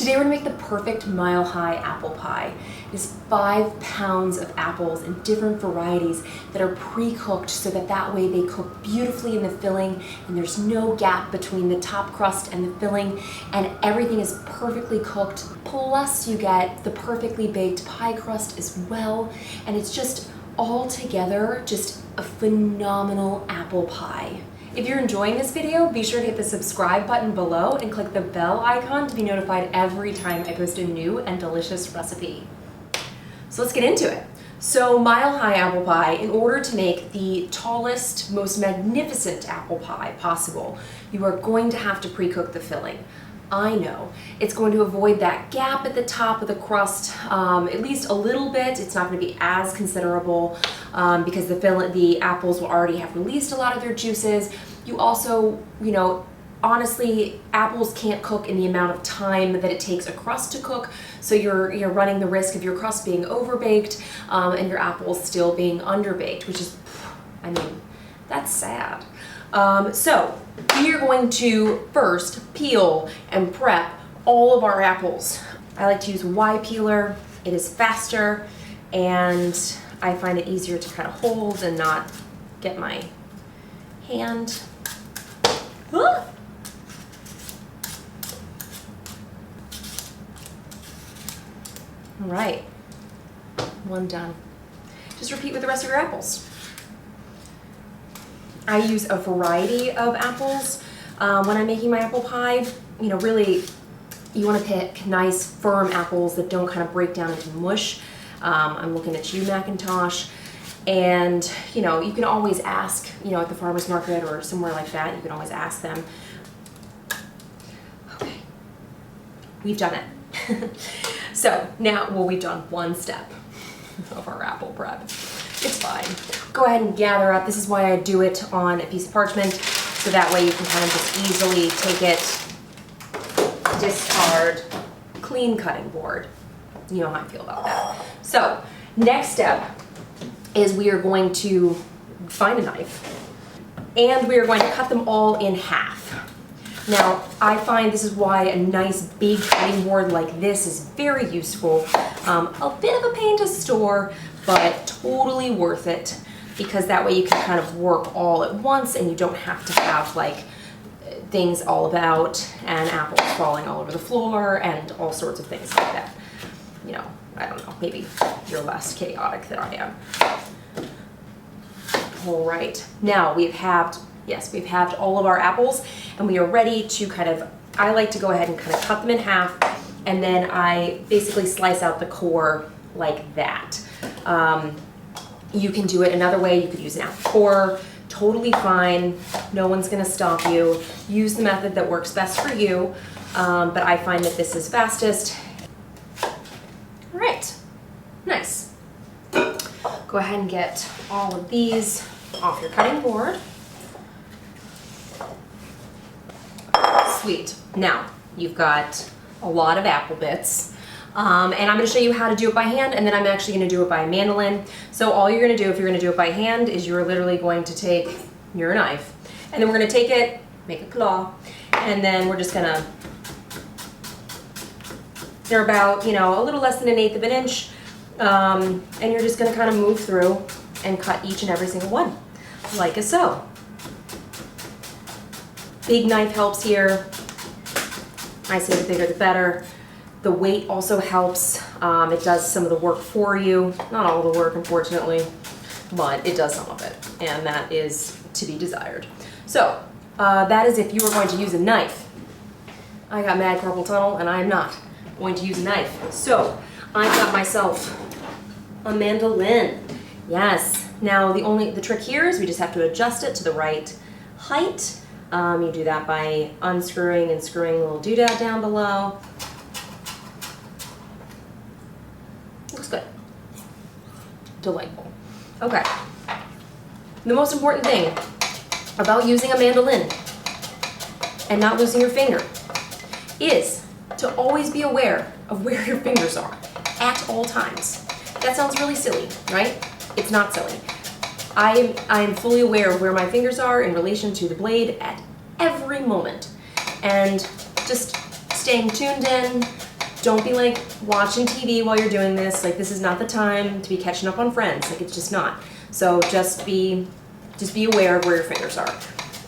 Today we're gonna make the perfect mile-high apple pie. It is 5 pounds of apples in different varieties that are pre-cooked so that way they cook beautifully in the filling and there's no gap between the top crust and the filling, and everything is perfectly cooked. Plus you get the perfectly baked pie crust as well, and it's just all together just a phenomenal apple pie. If you're enjoying this video, be sure to hit the subscribe button below and click the bell icon to be notified every time I post a new and delicious recipe. So let's get into it. So mile-high apple pie, in order to make the tallest, most magnificent apple pie possible, you are going to have to pre-cook the filling. I know. It's going to avoid that gap at the top of the crust, at least a little bit. It's not going to be as considerable because the apples will already have released a lot of their juices. You also, honestly, apples can't cook in the amount of time that it takes a crust to cook, so you're running the risk of your crust being overbaked and your apples still being underbaked, which is, that's sad. So we are going to first peel and prep all of our apples. I like to use a Y peeler. It is faster and I find it easier to kind of hold and not get my hand. All right, one done. Just repeat with the rest of your apples. I use a variety of apples when I'm making my apple pie. Really, you want to pick nice, firm apples that don't kind of break down into mush. I'm looking at you, Macintosh. And, you can always ask, at the farmer's market or somewhere like that, you can always ask them. Okay, we've done it. So now, we've done one step of our apple prep. It's fine. Go ahead and gather up. This is why I do it on a piece of parchment, so that way you can kind of just easily take it, discard, clean cutting board. You know how I feel about that. So, next step is we are going to find a knife, and we are going to cut them all in half. Now, I find this is why a nice big cutting board like this is very useful. A bit of a pain to store, but totally worth it, because that way you can kind of work all at once and you don't have to have like things all about and apples falling all over the floor and all sorts of things like that. I don't know, maybe you're less chaotic than I am. All right, now we've halved all of our apples and we are ready to I like to go ahead and kind of cut them in half, and then I basically slice out the core like that. You can do it another way. You could use an apple corer, totally fine. No one's gonna stop you. Use the method that works best for you, but I find that this is fastest. All right, nice. Go ahead and get all of these off your cutting board. Sweet. Now, you've got a lot of apple bits. And I'm going to show you how to do it by hand, and then I'm actually going to do it by a mandolin. So all you're going to do if you're going to do it by hand is you're literally going to take your knife, and then we're going to take it, make a claw, and then we're just going to, they're about, a little less than 1/8 of an inch, and you're just going to kind of move through and cut each and every single one, like so. Big knife helps here. I say the bigger the better. The weight also helps. It does some of the work for you. Not all the work, unfortunately, but it does some of it, and that is to be desired. So, that is if you were going to use a knife. I got mad carpal tunnel, and I am not going to use a knife. So, I've got myself a mandolin. Yes. Now, the trick here is we just have to adjust it to the right height. You do that by unscrewing and screwing a little doodad down below. Looks good. Delightful. Okay. The most important thing about using a mandolin and not losing your finger is to always be aware of where your fingers are at all times. That sounds really silly, right? It's not silly. I am fully aware of where my fingers are in relation to the blade at every moment, and just staying tuned in, don't be like watching TV while you're doing this. Like, this is not the time to be catching up on Friends. Like, it's just not. So just be aware of where your fingers are,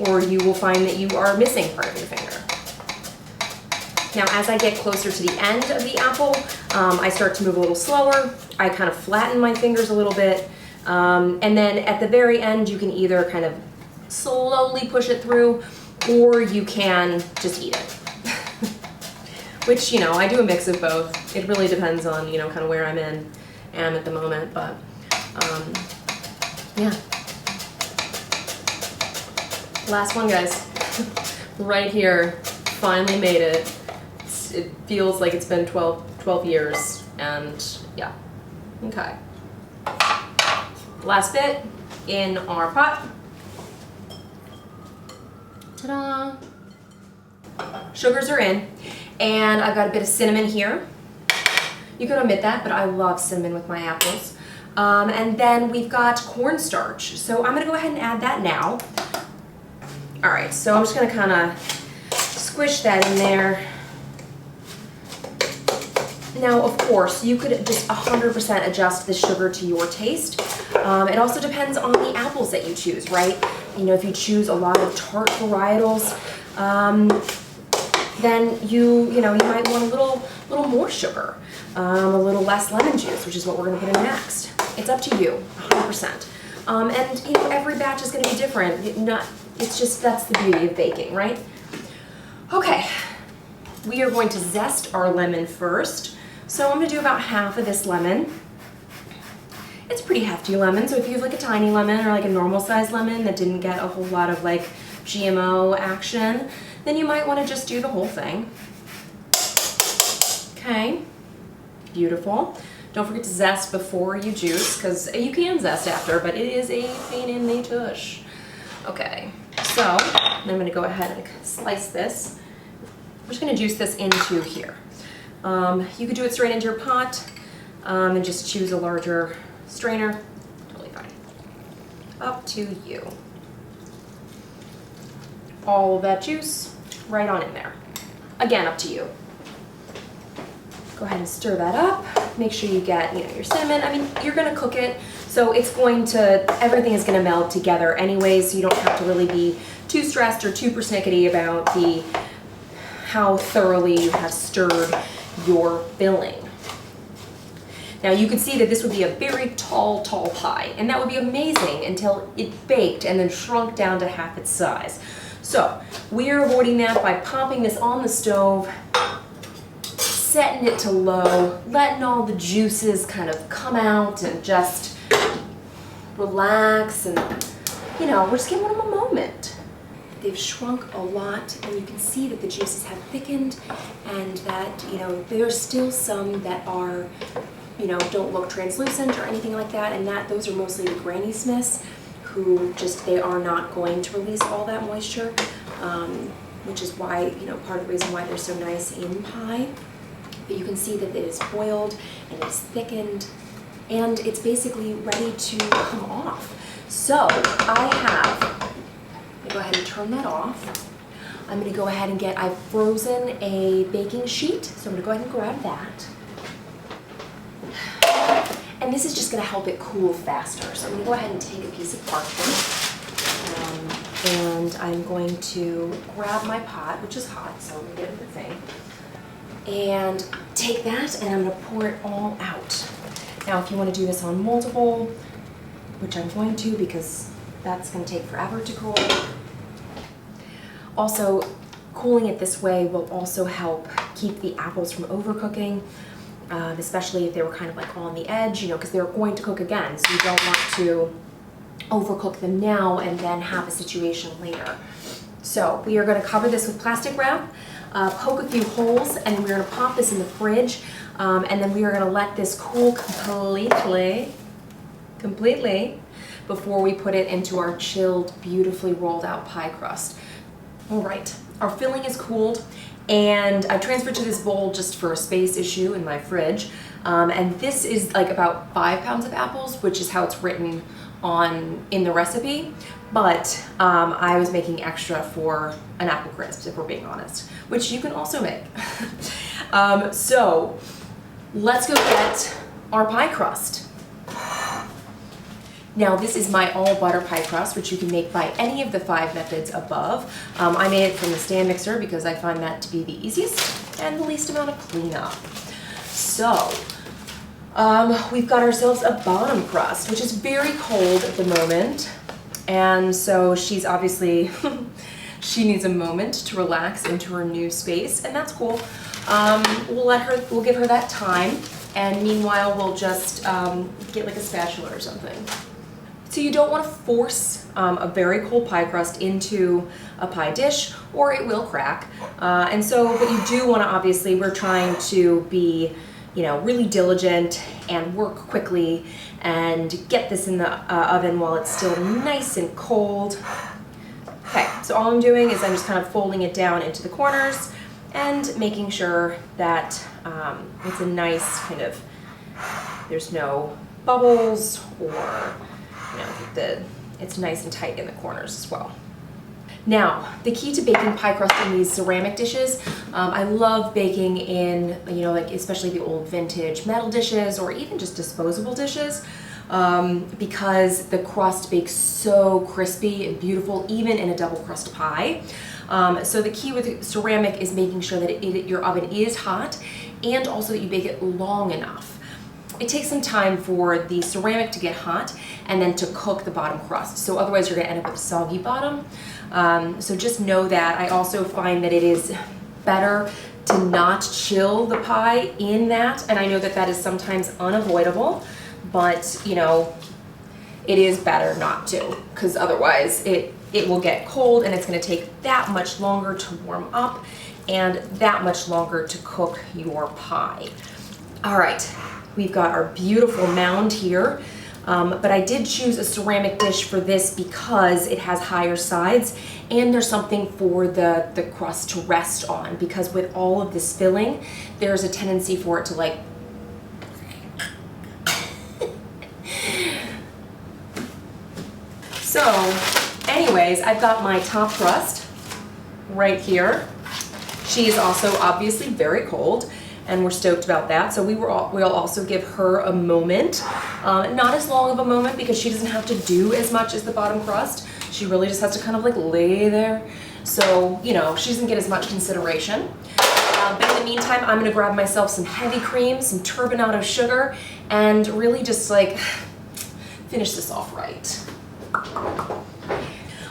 or you will find that you are missing part of your finger. Now, as I get closer to the end of the apple, I start to move a little slower. I kind of flatten my fingers a little bit. And then at the very end, you can either kind of slowly push it through, or you can just eat it. Which, you know, I do a mix of both. It really depends on, you know, kind of where am at the moment, but yeah. Last one, guys. Right here, finally made it. It feels like it's been 12 years, and yeah. Okay. Last bit in our pot. Ta-da! Sugars are in, and I've got a bit of cinnamon here. You can omit that, but I love cinnamon with my apples. And then we've got cornstarch. So I'm gonna go ahead and add that now. All right, so I'm just gonna kind of squish that in there. Now, of course, you could just 100% adjust the sugar to your taste. It also depends on the apples that you choose, right? You know, if you choose a lot of tart varietals, then you might want a little more sugar, a little less lemon juice, which is what we're going to put in next. It's up to you, 100%. And you know, every batch is going to be different. It's just, that's the beauty of baking, right? Okay, we are going to zest our lemon first. So I'm going to do about half of this lemon. It's a pretty hefty lemon, so if you have like a tiny lemon or like a normal sized lemon that didn't get a whole lot of like GMO action, then you might want to just do the whole thing. Okay, beautiful. Don't forget to zest before you juice, because you can zest after, but it is a pain in the tush. Okay, so I'm going to go ahead and slice this. I'm just going to juice this into here. You could do it straight into your pot and just choose a larger strainer. Totally fine. Up to you. All of that juice right on in there. Again, up to you. Go ahead and stir that up. Make sure you get, you know, your cinnamon. I mean, you're going to cook it, so it's going to, everything is going to meld together anyways, so you don't have to really be too stressed or too persnickety about how thoroughly you have stirred your filling. Now you could see that this would be a very tall pie, and that would be amazing until it baked and then shrunk down to half its size. So we are avoiding that by popping this on the stove, setting it to low, letting all the juices kind of come out and just relax, and you know, we're just giving them a moment. They've shrunk a lot, and you can see that the juices have thickened, and that, you know, there's still some that are, you know, don't look translucent or anything like that, and those are mostly the Granny Smiths, who just, they are not going to release all that moisture, which is why, you know, part of the reason why they're so nice in pie. But you can see that it is boiled and it's thickened, and it's basically ready to come off. So go ahead and turn that off. I'm going to go ahead and I've frozen a baking sheet, so I'm going to go ahead and grab that. And this is just going to help it cool faster. So I'm going to go ahead and take a piece of parchment, and I'm going to grab my pot, which is hot, so I'm going to get it with the thing, and take that, and I'm going to pour it all out. Now, if you want to do this on multiple, which I'm going to because that's going to take forever to cool. Also, cooling it this way will also help keep the apples from overcooking, especially if they were kind of like on the edge, you know, because they're going to cook again, so you don't want to overcook them now and then have a situation later. So we are going to cover this with plastic wrap, poke a few holes, and we're going to pop this in the fridge, and then we are going to let this cool completely before we put it into our chilled, beautifully rolled out pie crust. All right, our filling is cooled, and I transferred to this bowl just for a space issue in my fridge. And this is like about 5 pounds of apples, which is how it's written in the recipe. But I was making extra for an apple crisp, if we're being honest, which you can also make. So let's go get our pie crust. Now this is my all butter pie crust, which you can make by any of the 5 methods above. I made it from the stand mixer because I find that to be the easiest and the least amount of cleanup. So we've got ourselves a bottom crust, which is very cold at the moment. And so she's obviously, she needs a moment to relax into her new space, and that's cool. We'll give her that time. And meanwhile, we'll just get like a spatula or something. So you don't want to force a very cold pie crust into a pie dish, or it will crack. And so, but you do want to, obviously, we're trying to be, really diligent and work quickly and get this in the oven while it's still nice and cold. Okay, so all I'm doing is I'm just kind of folding it down into the corners and making sure that it's a nice kind of, there's no bubbles, or it's nice and tight in the corners as well. Now, the key to baking pie crust in these ceramic dishes, I love baking in, like especially the old vintage metal dishes or even just disposable dishes, because the crust bakes so crispy and beautiful, even in a double crust pie. So the key with ceramic is making sure that your oven is hot, and also that you bake it long enough. It takes some time for the ceramic to get hot and then to cook the bottom crust. So otherwise you're gonna end up with a soggy bottom. So just know that. I also find that it is better to not chill the pie in that. And I know that that is sometimes unavoidable, but it is better not to, because otherwise it will get cold and it's gonna take that much longer to warm up and that much longer to cook your pie. All right. We've got our beautiful mound here, but I did choose a ceramic dish for this because it has higher sides and there's something for the crust to rest on, because with all of this filling, there's a tendency for it to like So anyways, I've got my top crust right here. She is also obviously very cold, and we're stoked about that. So we'll also give her a moment, not as long of a moment because she doesn't have to do as much as the bottom crust. She really just has to kind of like lay there. So, she doesn't get as much consideration. But in the meantime, I'm gonna grab myself some heavy cream, some turbinado sugar, and really just like finish this off right.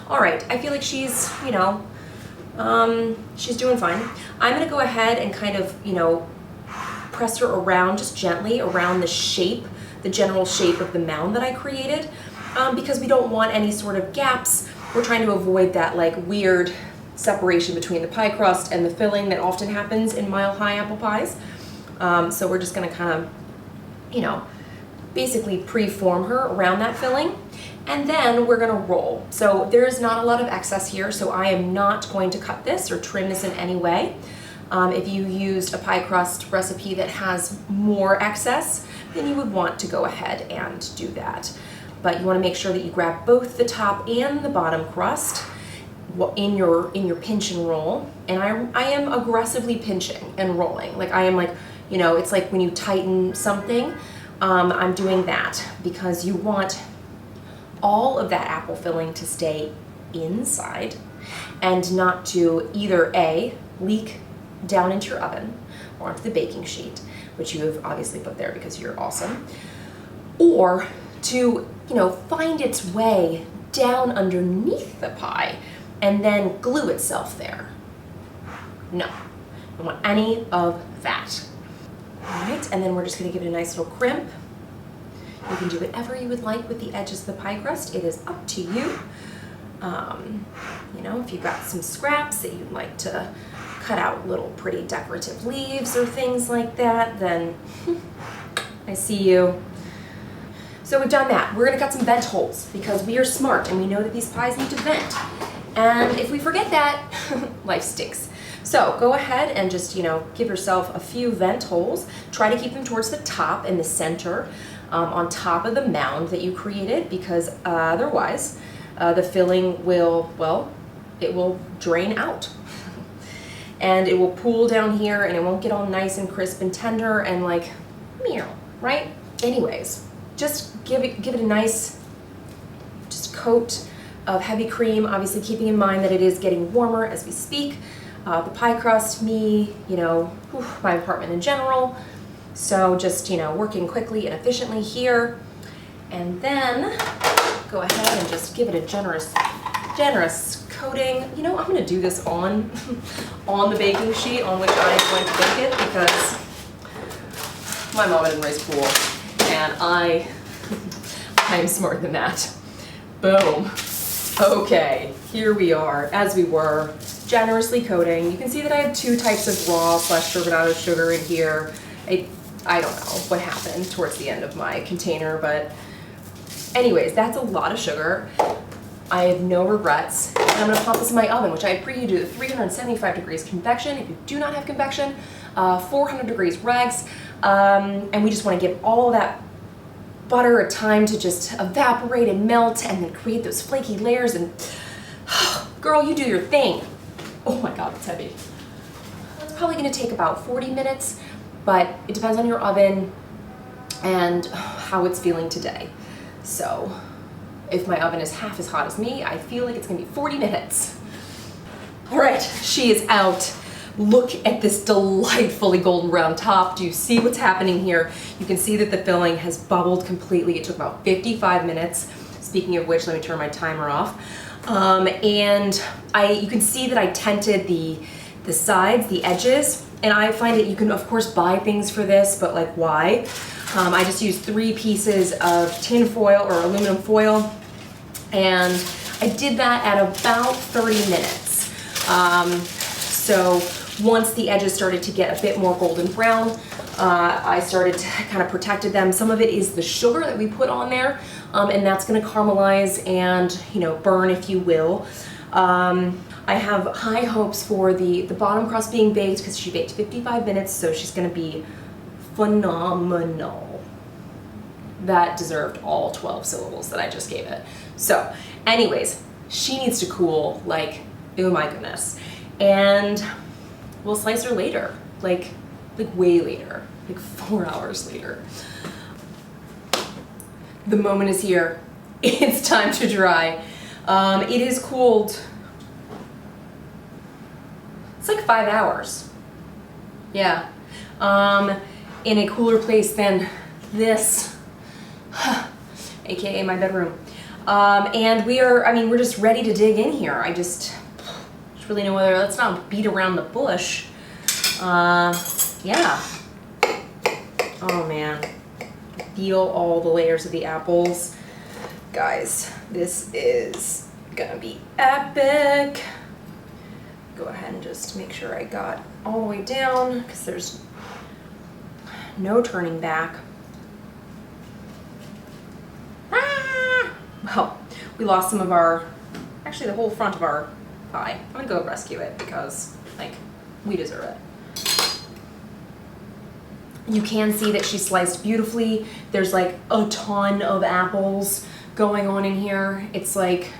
All right, I feel like she's, she's doing fine. I'm gonna go ahead and kind of, press her around just gently around the shape, the general shape of the mound that I created, because we don't want any sort of gaps. We're trying to avoid that like weird separation between the pie crust and the filling that often happens in mile-high apple pies. So we're just gonna kind of, basically pre-form her around that filling, and then we're gonna roll. So there is not a lot of excess here, so I am not going to cut this or trim this in any way. If you used a pie crust recipe that has more excess, then you would want to go ahead and do that. But you want to make sure that you grab both the top and the bottom crust in your pinch and roll. And I am aggressively pinching and rolling. Like I am like, it's like when you tighten something, I'm doing that because you want all of that apple filling to stay inside and not to either A, leak down into your oven or onto the baking sheet, which you have obviously put there because you're awesome, or to, find its way down underneath the pie and then glue itself there. No, I don't want any of that. All right, and then we're just gonna give it a nice little crimp. You can do whatever you would like with the edges of the pie crust. It is up to you. If you've got some scraps that you'd like to cut out little pretty decorative leaves or things like that, then I see you. So we've done that. We're gonna cut some vent holes because we are smart and we know that these pies need to vent. And if we forget that, life stinks. So go ahead and just, give yourself a few vent holes. Try to keep them towards the top and the center, on top of the mound that you created, because otherwise the filling will, it will drain out. and it will pool down here and it won't get all nice and crisp and tender and like, meow, right? Anyways, just give it a nice just coat of heavy cream, obviously keeping in mind that it is getting warmer as we speak. The pie crust, me, you know, my apartment in general. So just, you know, working quickly and efficiently here. And then go ahead and just give it a generous coating. You know, I'm gonna do this on the baking sheet on which I'm going to bake it because my mom didn't raise pool and I am smarter than that. Boom. Okay, here we are, as we were, generously coating. You can see that I have 2 types of raw / turbinado sugar in here. I don't know what happened towards the end of my container, but anyways, that's a lot of sugar. I have no regrets. And I'm gonna pop this in my oven, which I preheated at 375 degrees convection. If you do not have convection, 400 degrees regs. And we just wanna give all of that butter a time to just evaporate and melt and then create those flaky layers and girl, you do your thing. Oh my God, it's heavy. It's probably gonna take about 40 minutes, but it depends on your oven and how it's feeling today. So if my oven is half as hot as me, I feel like it's gonna be 40 minutes. All right, she is out. Look at this delightfully golden brown top. Do you see what's happening here? You can see that the filling has bubbled completely. It took about 55 minutes. Speaking of which, let me turn my timer off. And you can see that I tented the sides, the edges, and I find that you can of course buy things for this, but like why? I just used 3 pieces of tin foil or aluminum foil, and I did that at about 30 minutes. So once the edges started to get a bit more golden brown, I started to kind of protected them. Some of it is the sugar that we put on there, and that's gonna caramelize and, you know, burn, if you will. I have high hopes for the bottom crust being baked because she baked 55 minutes, so she's gonna be phenomenal. That deserved all 12 syllables that I just gave it. So anyways, she needs to cool, like, oh my goodness. And we'll slice her later, like way later, like 4 hours later. The moment is here. It's time to dry. It is cooled. It's like 5 hours. Yeah. In a cooler place than this, AKA my bedroom. And we're just ready to dig in here. There's really no other, let's not beat around the bush. Yeah. Oh man. Feel all the layers of the apples. Guys, this is gonna be epic. Go ahead and just make sure I got all the way down because there's no turning back. Ah! Well, we lost some of actually the whole front of our pie. I'm gonna go rescue it because, like, we deserve it. You can see that she sliced beautifully. There's like a ton of apples going on in here. It's like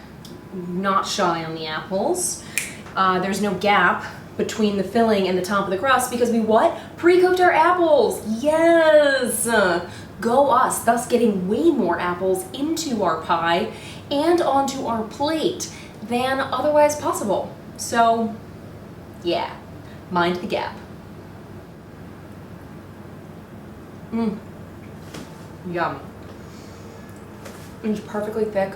not shy on the apples. There's no gap between the filling and the top of the crust because we what? Pre-cooked our apples. Yes! Go us, thus getting way more apples into our pie and onto our plate than otherwise possible. So, yeah, mind the gap. Yum. It's perfectly thick.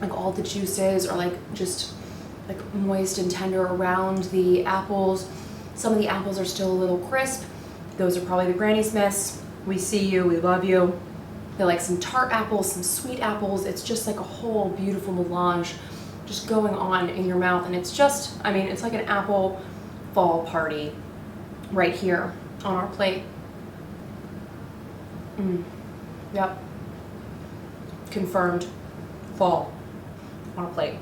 Like all the juices are like just like moist and tender around the apples. Some of the apples are still a little crisp. Those are probably the Granny Smiths. We see you, we love you. They're like some tart apples, some sweet apples. It's just like a whole beautiful melange just going on in your mouth. And it's just, I mean, it's like an apple fall party right here on our plate. Yep. Confirmed. Fall on our plate.